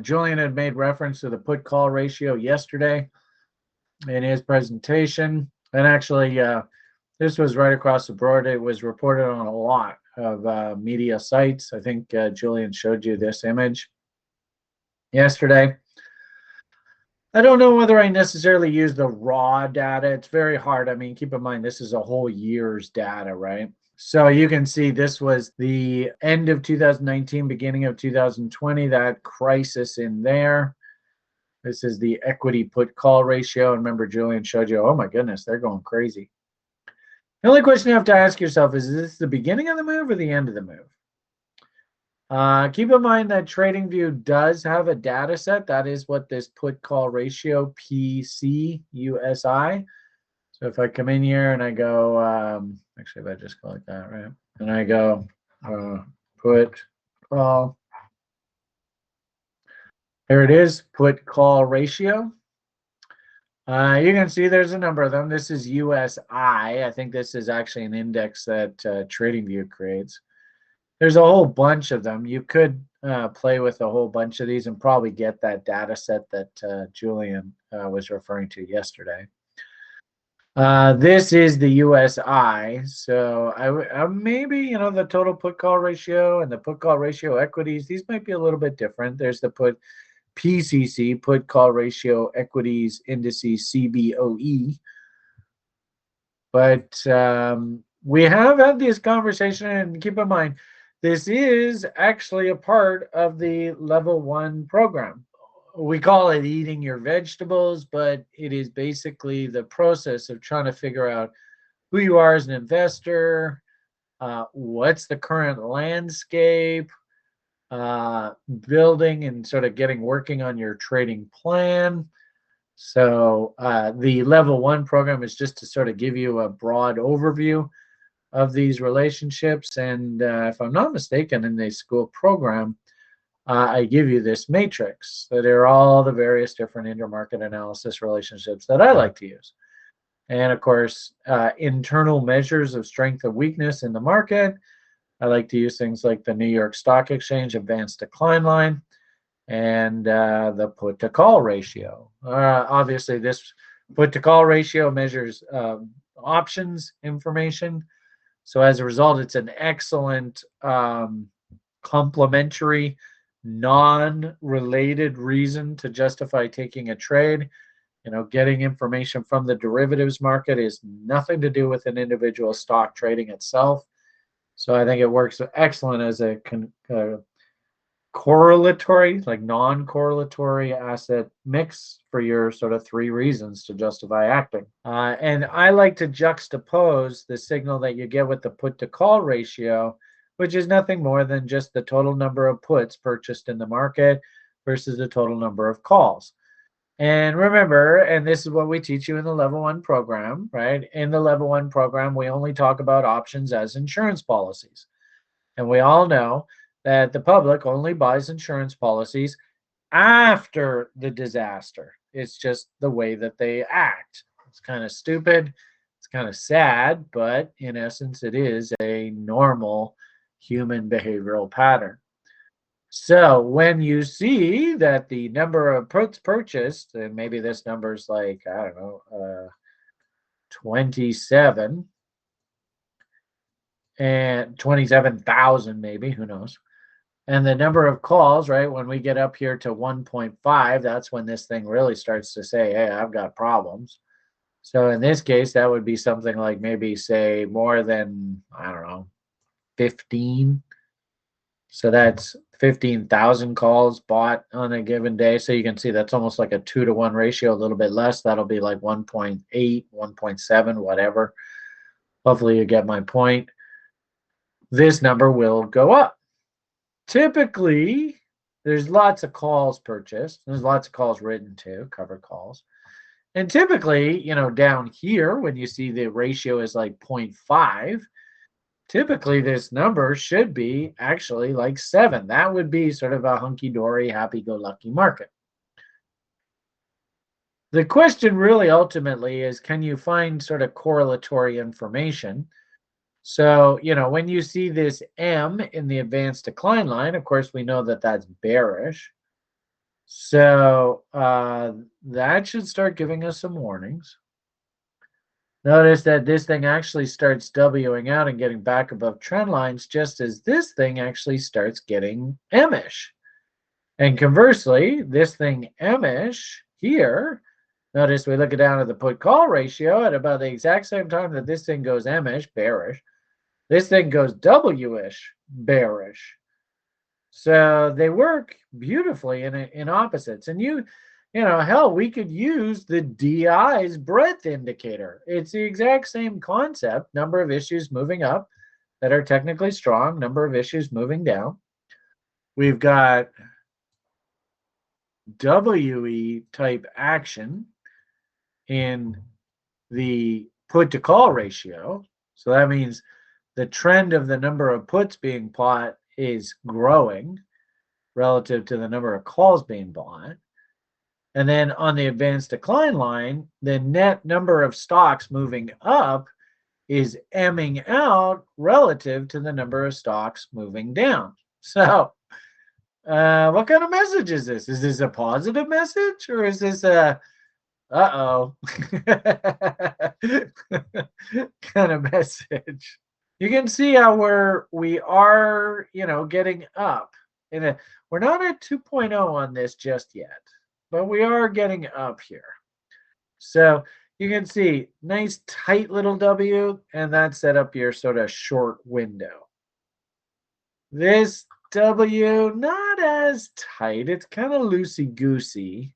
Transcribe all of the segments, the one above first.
Julian had made reference to the put-call ratio yesterday in his presentation. And actually, this was right across the board. It was reported on a lot of media sites. I think Julian showed you this image yesterday. I don't know whether I necessarily use the raw data. It's very hard. I mean, keep in mind, this is a whole year's data, right? So you can see this was the end of 2019, beginning of 2020, that crisis in there. This is the equity put call ratio. And remember, Julian showed you, oh my goodness, they're going crazy. The only question you have to ask yourself is this the beginning of the move or the end of the move? Keep in mind that TradingView does have a data set. That is what this put call ratio, PCUSI. So if I come in here and I go, actually, if I just go like that, right? And I go put call. There it is, put call ratio. You can see there's a number of them. This is USI. I think this is actually an index that TradingView creates. There's a whole bunch of them. You could play with a whole bunch of these and probably get that data set that Julian was referring to yesterday. This is the USI. So I maybe, the total put call ratio and the put call ratio equities, these might be a little bit different. There's the put PCC, put call ratio equities indices, CBOE. But we have had this conversation, and keep in mind, this is actually a part of the level 1 program. We call it eating your vegetables, but it is basically the process of trying to figure out who you are as an investor, what's the current landscape, building and sort of working on your trading plan. So the level 1 program is just to sort of give you a broad overview of these relationships. And if I'm not mistaken, in the school program, I give you this matrix that are all the various different intermarket analysis relationships that I like to use. And of course, internal measures of strength and weakness in the market. I like to use things like the New York Stock Exchange advanced decline line and the put to call ratio. Obviously, this put to call ratio measures options information. So as a result, it's an excellent complementary, non-related reason to justify taking a trade. Getting information from the derivatives market is nothing to do with an individual stock trading itself. So I think it works excellent as a correlatory, like non-correlatory asset mix for your sort of 3 reasons to justify acting. And I like to juxtapose the signal that you get with the put to call ratio, which is nothing more than just the total number of puts purchased in the market versus the total number of calls. And remember, and this is what we teach you in the level 1 program, right? In the level 1 program, we only talk about options as insurance policies. And we all know that the public only buys insurance policies after the disaster. It's just the way that they act. It's kind of stupid. It's kind of sad, but in essence, it is a normal human behavioral pattern. So when you see that the number of puts purchased, and maybe this number is like, I don't know, 27 and 27,000 maybe, who knows. And the number of calls, right, when we get up here to 1.5, that's when this thing really starts to say, hey, I've got problems. So in this case, that would be something like maybe say more than, I don't know, 15. So that's 15,000 calls bought on a given day. So you can see that's almost like a 2-to-1 ratio, a little bit less. That'll be like 1.8, 1.7, whatever. Hopefully you get my point. This number will go up. Typically, there's lots of calls purchased. There's lots of calls written too, covered calls. And typically, down here, when you see the ratio is like 0.5, typically this number should be actually like 7. That would be sort of a hunky-dory, happy-go-lucky market. The question really ultimately is, can you find sort of correlatory information? So, when you see this M in the advanced decline line, of course, we know that that's bearish. So that should start giving us some warnings. Notice that this thing actually starts Wing out and getting back above trend lines just as this thing actually starts getting M-ish. And conversely, this thing M-ish here, notice we look it down at the put-call ratio at about the exact same time that this thing goes M-ish, bearish. This thing goes W-ish, bearish. So they work beautifully in opposites. And you know, hell, we could use the DI's breadth indicator. It's the exact same concept, number of issues moving up that are technically strong, number of issues moving down. We've got WE type action in the put to call ratio. So that means the trend of the number of puts being bought is growing relative to the number of calls being bought. And then on the advanced decline line, the net number of stocks moving up is emming out relative to the number of stocks moving down. So what kind of message is this? Is this a positive message or is this a uh-oh kind of message? You can see how we are, you know, getting up. We're not at 2.0 on this just yet, but we are getting up here. So you can see nice tight little W, and that set up your sort of short window. This W, not as tight. It's kind of loosey-goosey.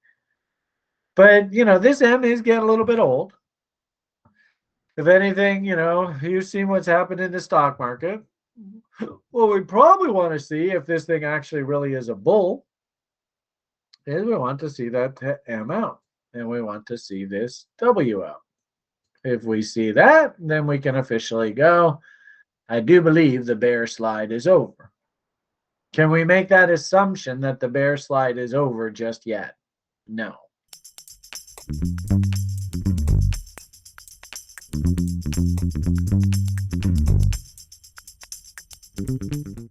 But, you know, this M is getting a little bit old. If anything, you know, you've seen what's happened in the stock market. Well, we probably want to see if this thing actually really is a bull, is we want to see that M out. And we want to see this W out. If we see that, then we can officially go. I do believe the bear slide is over. Can we make that assumption that the bear slide is over just yet? No.